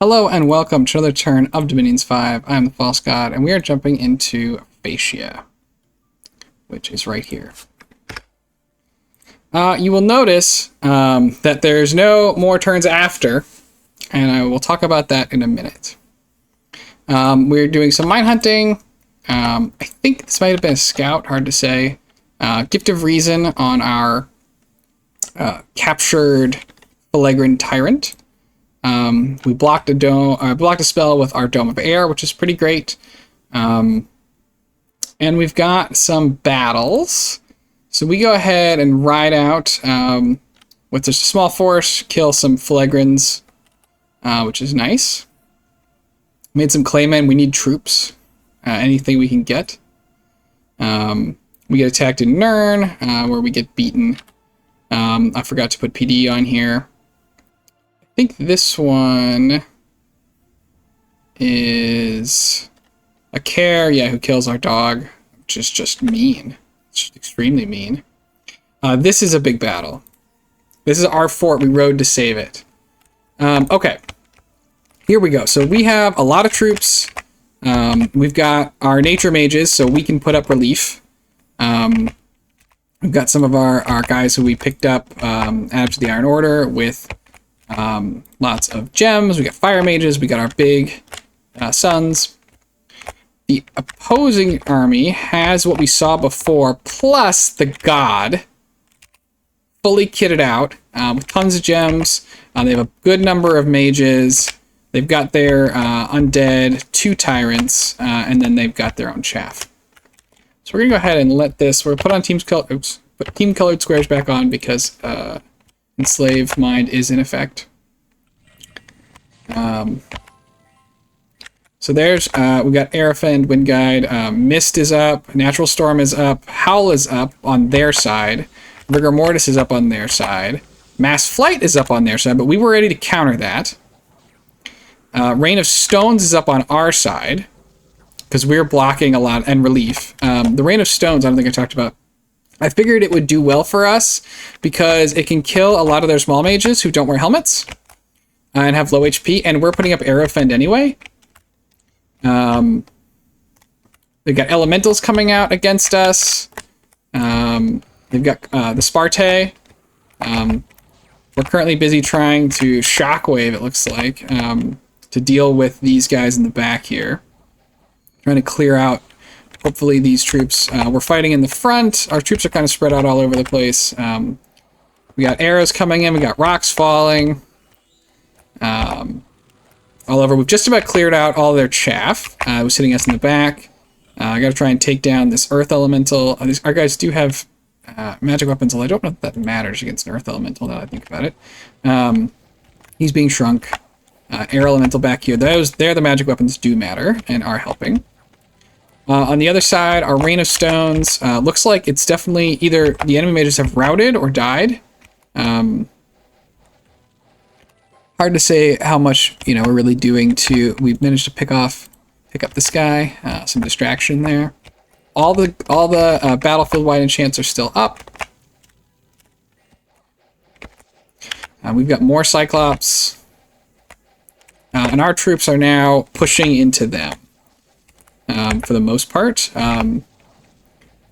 Hello and welcome to another turn of Dominions 5. I'm the False God, and we are jumping into Phaeacia, which is right here. You will notice that there's no more turns after, and I will talk about that in a minute. We're doing some mine hunting. I think this might have been a scout, hard to say. Gift of Reason on our captured Phaeacian Tyrant. We blocked a spell with our Dome of Air, which is pretty great. And we've got some battles. So we go ahead and ride out with just a small force, kill some Phaeacians, which is nice. Made some Claymen. We need troops. Anything we can get. We get attacked in Nirn, where we get beaten. I forgot to put PD on here. I think this one is a care, who kills our dog, which is just mean. It's just extremely mean. This is a big battle. This is our fort. We rode to save it. Okay. Here we go. So we have a lot of troops. We've got our nature mages, so we can put up relief. We've got some of our guys who we picked up added to the Iron Order with lots of gems. We got fire mages. We got our big suns. The opposing army has what we saw before, plus the god, fully kitted out with tons of gems. They have a good number of mages. They've got their undead, 2 tyrants, and then they've got their own chaff. So we're gonna go ahead and let this. We're gonna put team colored squares back on because Enslaved Mind is in effect. So there's, we got Aerofend, Wind Guide, Mist is up, Natural Storm is up, Howl is up on their side, Rigor Mortis is up on their side, Mass Flight is up on their side, but we were ready to counter that. Rain of Stones is up on our side, because we're blocking a lot, and Relief. The Rain of Stones, I don't think I talked about. I figured it would do well for us, because it can kill a lot of their small mages who don't wear helmets, and have low HP, and we're putting up Aerofend anyway. They've got elementals coming out against us. They've got the Spartae. We're currently busy trying to shockwave, it looks like, to deal with these guys in the back here. Trying to clear out, hopefully, these troops. We're fighting in the front. Our troops are kind of spread out all over the place. We got arrows coming in. We got rocks falling. All over. We've just about cleared out all their chaff. It was hitting us in the back. I got to try and take down this earth elemental. Our guys do have magic weapons, although I don't know if that matters against an earth elemental now that I think about it. He's being shrunk. Air elemental back here. The magic weapons do matter and are helping. On the other side, our Rain of Stones. Looks like it's definitely either the enemy mages have routed or died. Hard to say how much we're really doing to. We've managed to pick up this guy. Some distraction there. All the battlefield wide enchants are still up. We've got more Cyclops, and our troops are now pushing into them. For the most part, there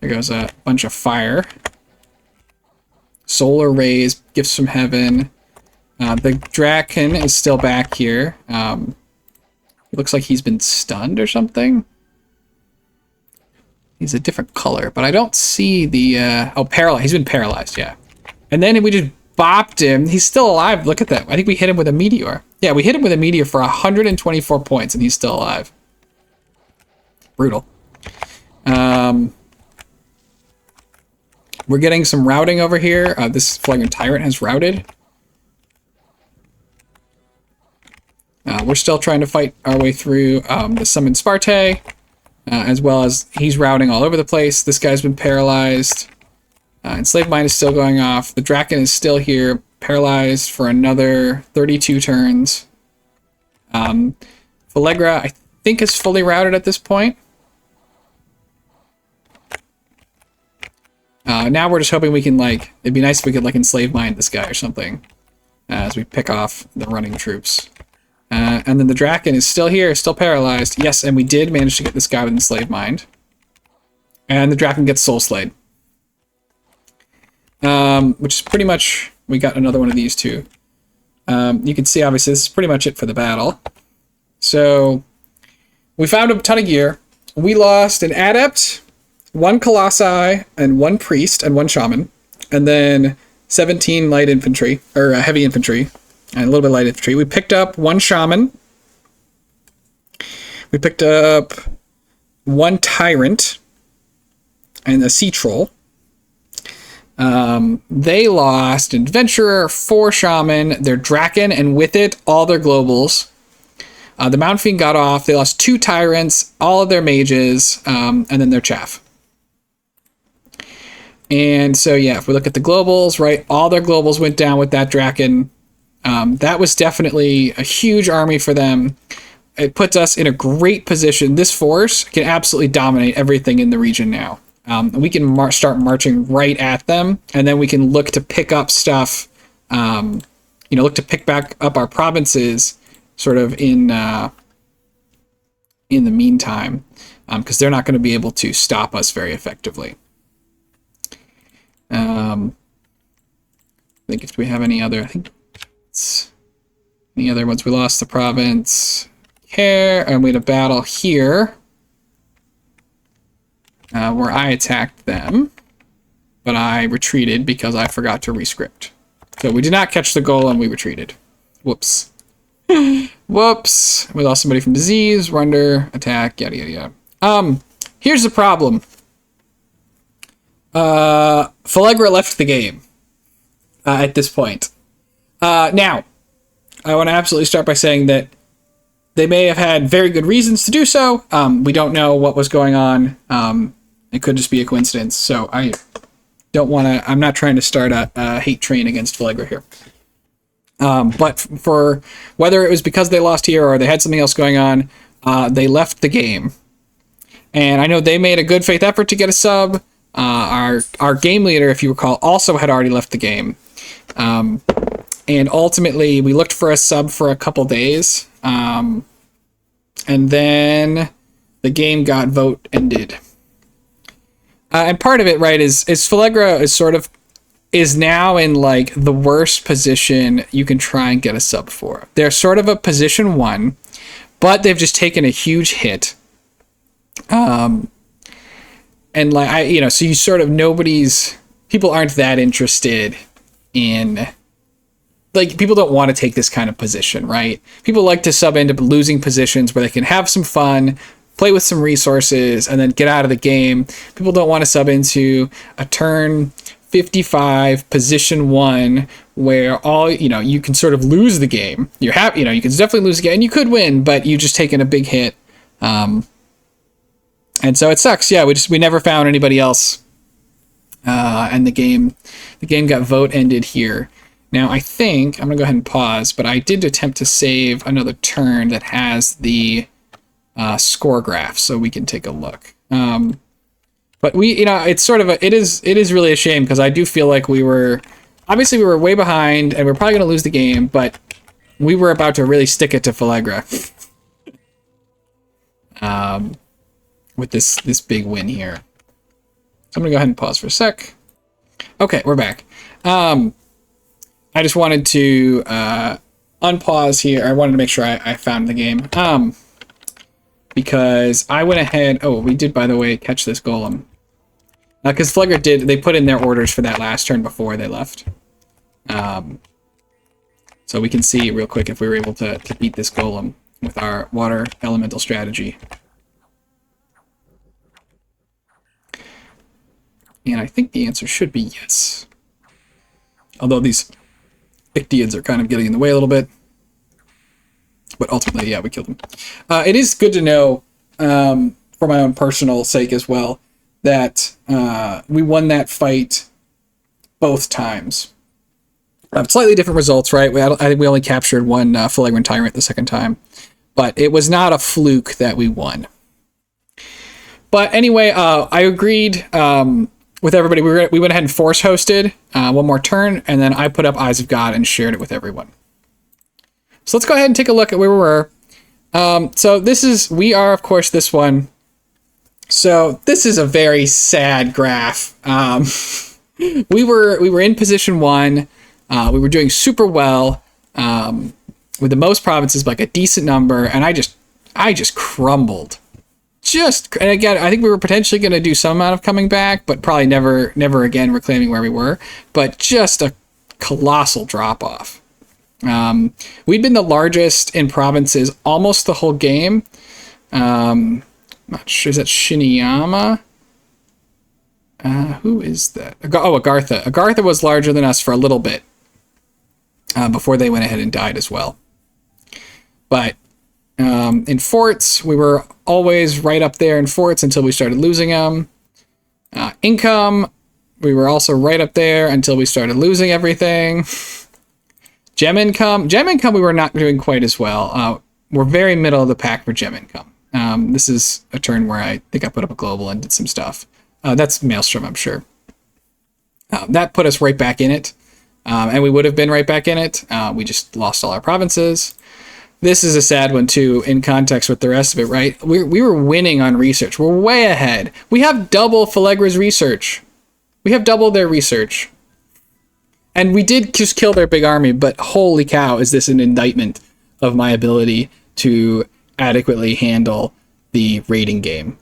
goes a bunch of fire. Solar rays, gifts from heaven. The Draken is still back here. It looks like he's been stunned or something. He's a different color, but I don't see the... paralyzed. He's been paralyzed, yeah. And then we just bopped him. He's still alive. Look at that. I think we hit him with a meteor. Yeah, we hit him with a meteor for 124 points, and he's still alive. Brutal. We're getting some routing over here. This Phaeacian Tyrant has routed. We're still trying to fight our way through the Summoned Spartae, as well as he's routing all over the place. This guy's been paralyzed. Enslaved Mind is still going off. The Draken is still here, paralyzed for another 32 turns. Phaeacia, I think, is fully routed at this point. Now we're just hoping we can, it'd be nice if we could, enslave mind this guy or something, as we pick off the running troops. And then the Draken is still here, still paralyzed. Yes, and we did manage to get this guy with Enslaved Mind. And the Draken gets Soul Slayed. Which is pretty much... We got another one of these too. You can see, obviously, this is pretty much it for the battle. So, we found a ton of gear. We lost an Adept, 1 Colossi, and 1 Priest, and 1 Shaman. And then 17 light infantry, or heavy infantry, and a little bit of light infantry. We picked up 1 Shaman. We picked up 1 Tyrant, and a Sea Troll. They lost an Adventurer, 4 Shaman, their Draken, and with it, all their Globals. The Mountain Fiend got off. They lost 2 Tyrants, all of their Mages, and then their Chaff. And so, yeah, if we look at the Globals, right, all their Globals went down with that Draken. That was definitely a huge army for them. It puts us in a great position. This force can absolutely dominate everything in the region now. We can start marching right at them, and then we can look to pick up stuff, look to pick back up our provinces sort of in the meantime, because they're not going to be able to stop us very effectively. I think if we have any other, any other ones. We lost the province here, and we had a battle here. Where I attacked them, but I retreated because I forgot to rescript. So we did not catch the goal and we retreated. Whoops. Whoops. We lost somebody from disease, we're under attack, yada yada yada. Here's the problem. Phaeacia left the game at this point. Now, I want to absolutely start by saying that they may have had very good reasons to do so. We don't know what was going on. It could just be a coincidence. So I don't want to... I'm not trying to start a hate train against Phaeacia here. But for whether it was because they lost here or they had something else going on, they left the game. And I know they made a good faith effort to get a sub. Our game leader, if you recall, also had already left the game. And ultimately, we looked for a sub for a couple days. And then the game got vote ended. And part of it, right, is Phaeacia is now in like the worst position you can try and get a sub for. They're sort of a position 1, but they've just taken a huge hit. And like so you sort of people aren't that interested in, like, people don't want to take this kind of position, right? People like to sub into losing positions where they can have some fun, play with some resources, and then get out of the game. People don't want to sub into a turn 55 position 1 where you can sort of lose the game. You're happy, you can definitely lose the game, and you could win, but you just taken a big hit. And so it sucks. Yeah, we never found anybody else. And the game got vote ended here. Now, I think I'm gonna go ahead and pause, but I did attempt to save another turn that has the score graph, so we can take a look. But it's sort of it is really a shame, because I do feel like we were way behind, and we're probably gonna lose the game, but we were about to really stick it to Phaeacia. With this big win here. So I'm gonna go ahead and pause for a sec. Okay, we're back. I just wanted to unpause here. I wanted to make sure I found the game. Because I went ahead... Oh, we did, by the way, catch this golem. Because Phaeacia they put in their orders for that last turn before they left. So we can see real quick if we were able to beat this golem with our water elemental strategy. And I think the answer should be yes. Although these Ichthyids are kind of getting in the way a little bit. But ultimately, yeah, we killed them. It is good to know, for my own personal sake as well, that we won that fight both times. Slightly different results, right? I think we only captured one Phaeacian Tyrant the second time. But it was not a fluke that we won. But anyway, I agreed with everybody. We went ahead and force hosted one more turn, and then I put up Eyes of God and shared it with everyone. So let's go ahead and take a look at where we were. So we are, of course, this one. So this is a very sad graph. We were in position 1. We were doing super well with the most provinces, like a decent number, and I just crumbled. And again, I think we were potentially going to do some amount of coming back, but probably never again reclaiming where we were. But just a colossal drop off. We'd been the largest in provinces almost the whole game. Not sure, is that Shiniyama? Who is that? Oh, Agartha. Agartha was larger than us for a little bit before they went ahead and died as well. But in forts, we were always right up there in forts until we started losing them. Income, we were also right up there until we started losing everything. Gem income, we were not doing quite as well. We're very middle of the pack for gem income. This is a turn where I think I put up a global and did some stuff. That's Maelstrom, I'm sure. That put us right back in it. And we would have been right back in it. We just lost all our provinces. This is a sad one, too, in context with the rest of it, right? We were winning on research. We're way ahead. We have double Phalegra's research. We have double their research. And we did just kill their big army, but holy cow, is this an indictment of my ability to adequately handle the raiding game.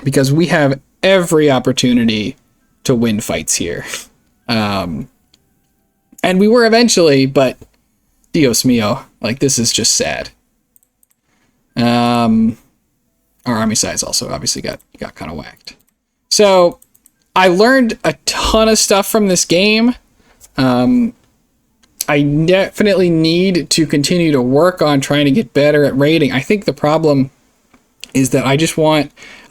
Because we have every opportunity to win fights here. And we were eventually, but Dios mio, like this is just sad. Our army size also obviously got kind of whacked. So I learned a ton of stuff from this game. I definitely need to continue to work on trying to get better at raiding. I think the problem is that I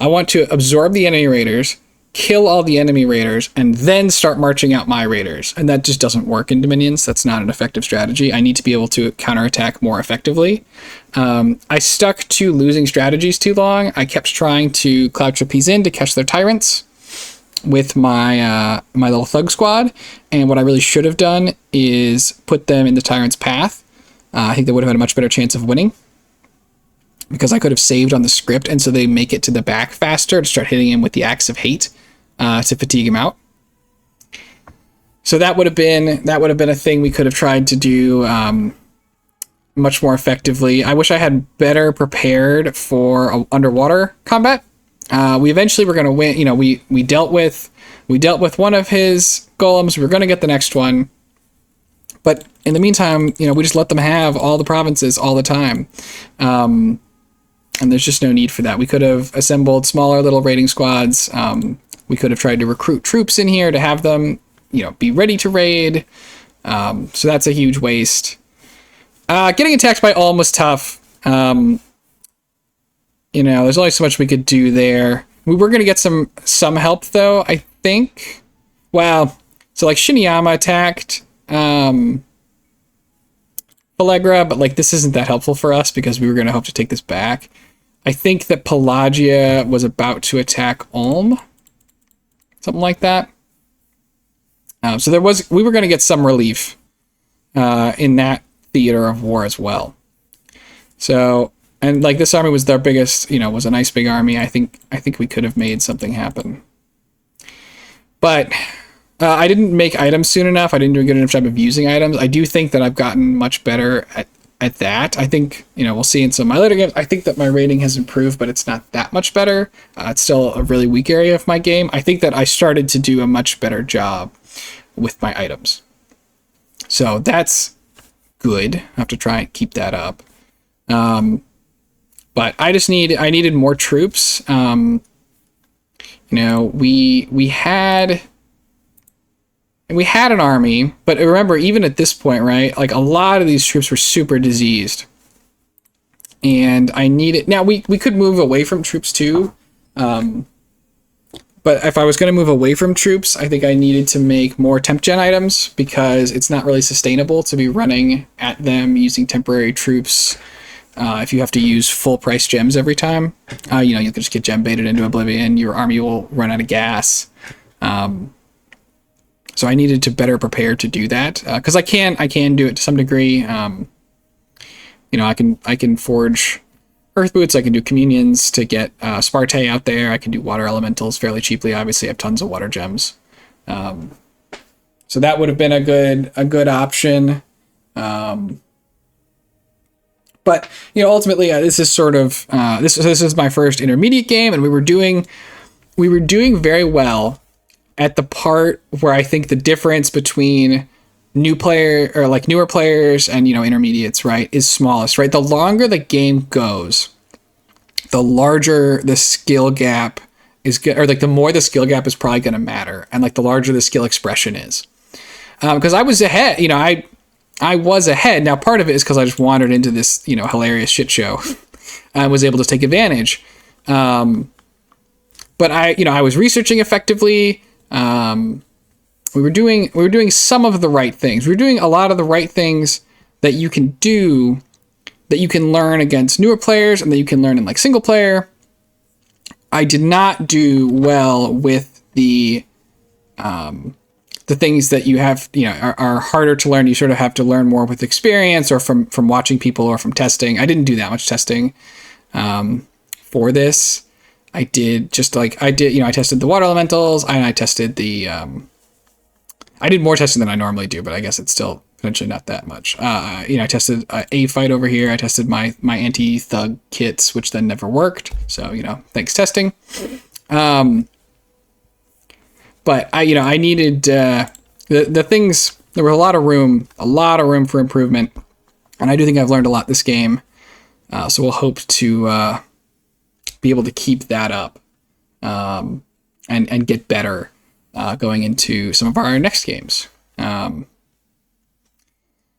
want to absorb the enemy raiders, kill all the enemy raiders, and then start marching out my raiders. And that just doesn't work in Dominions. That's not an effective strategy. I need to be able to counterattack more effectively. I stuck to losing strategies too long. I kept trying to cloud trapeze in to catch their tyrants with my my little thug squad, and what I really should have done is put them in the tyrant's path. I think they would have had a much better chance of winning because I could have saved on the script, and so they make it to the back faster to start hitting him with the Axe of Hate to fatigue him out. So that would have been a thing we could have tried to do much more effectively. I wish I had better prepared for underwater combat. We eventually were going to win. You know, we dealt with one of his golems. We were going to get the next one, but in the meantime, you know, we just let them have all the provinces all the time, and there's just no need for that. We could have assembled smaller little raiding squads. We could have tried to recruit troops in here to have them, you know, be ready to raid. So that's a huge waste. Getting attacked by Ulm was tough. You know, there's only so much we could do there. We were going to get some help, though, I think. Wow. So, like, Shiniyama attacked Phalegra, but, like, this isn't that helpful for us because we were going to hope to take this back. I think that Pelagia was about to attack Ulm. Something like that. So we were going to get some relief in that theater of war as well. So... And like this army was their biggest, you know, was a nice big army. I think we could have made something happen. But I didn't make items soon enough. I didn't do a good enough job of using items. I do think that I've gotten much better at that. I think, you know, we'll see in some of my later games. I think that my rating has improved, but it's not that much better. It's still a really weak area of my game. I think that I started to do a much better job with my items. So that's good. I have to try and keep that up. But I needed more troops. You know, we had an army, but remember, even at this point, right, like a lot of these troops were super diseased. And I needed, now we could move away from troops too. But if I was going to move away from troops, I think I needed to make more temp gen items because it's not really sustainable to be running at them using temporary troops. If you have to use full price gems every time, you know, you can just get gem baited into oblivion. Your army will run out of gas. And So I needed to better prepare to do that, because I can do it to some degree. You know, I can forge earth boots. I can do communions to get Spartae out there. I can do water elementals fairly cheaply. Obviously, I have tons of water gems. So that would have been a good option. But you know, ultimately, this is sort of this is my first intermediate game, and we were doing very well at the part where I think the difference between newer players and, you know, intermediates, right, is smallest, right? The longer the game goes, the larger the skill gap is good, or like the more the skill gap is probably going to matter, and like the larger the skill expression is. Because I was ahead, you know, I was ahead. Now, part of it is because I just wandered into this, you know, hilarious shit show and was able to take advantage. But I was researching effectively. We were doing some of the right things. We were doing a lot of the right things that you can do, that you can learn against newer players and that you can learn in like single player. I did not do well with the things that you have, you know, are harder to learn. You sort of have to learn more with experience or from watching people or from testing. I didn't do that much testing for this. I did, you know, I tested the water elementals and I tested the, I did more testing than I normally do, but I guess it's still potentially not that much. You know, I tested a fight over here. I tested my anti-thug kits, which then never worked. So, you know, thanks testing. But I needed, the things, there was a lot of room for improvement. And I do think I've learned a lot this game. So we'll hope to, be able to keep that up, and get better, going into some of our next games.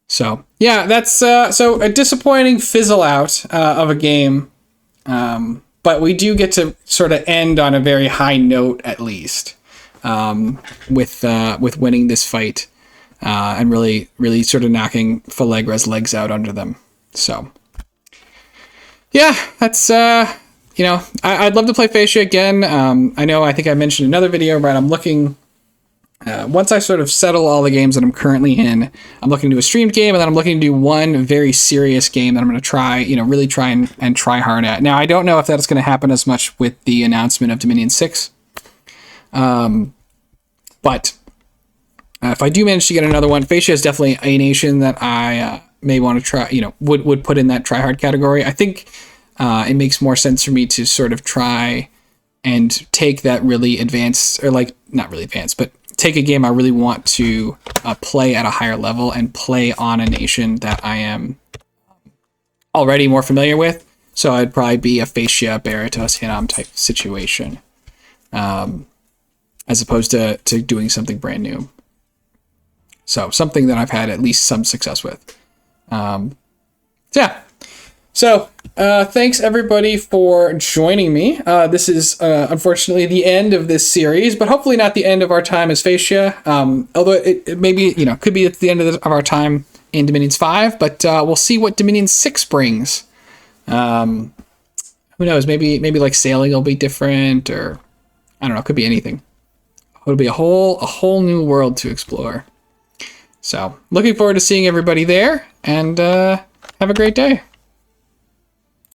So yeah, that's, so a disappointing fizzle out, of a game. But we do get to sort of end on a very high note, at least, with winning this fight, and really sort of knocking Phalegra's legs out under them. So yeah, that's, you know, I'd love to play Phaeacia again. I think I mentioned in another video, right? I'm looking, once I sort of settle all the games that I'm currently in, I'm looking to do a streamed game, and then I'm looking to do one very serious game that I'm going to try, you know, really try and try hard at. Now, I don't know if that's going to happen as much with the announcement of Dominion 6. But if I do manage to get another one, Phaeacia is definitely a nation that I may want to try, you know, would put in that try hard category. I think it makes more sense for me to sort of try and take that really advanced, or like not really advanced, but take a game I really want to play at a higher level and play on a nation that I am already more familiar with. So I'd probably be a Phaeacia, Baratos, Hinnom type situation, as opposed to doing something brand new. So something that I've had at least some success with. Yeah. So thanks everybody for joining me. This is unfortunately the end of this series, but hopefully not the end of our time as Phaeacia. Although it maybe, you know, could be at the end of our time in Dominions 5, but we'll see what Dominion 6 brings. Who knows? Maybe like sailing will be different, or I don't know. It could be anything. It'll be a whole new world to explore. So looking forward to seeing everybody there, and have a great day.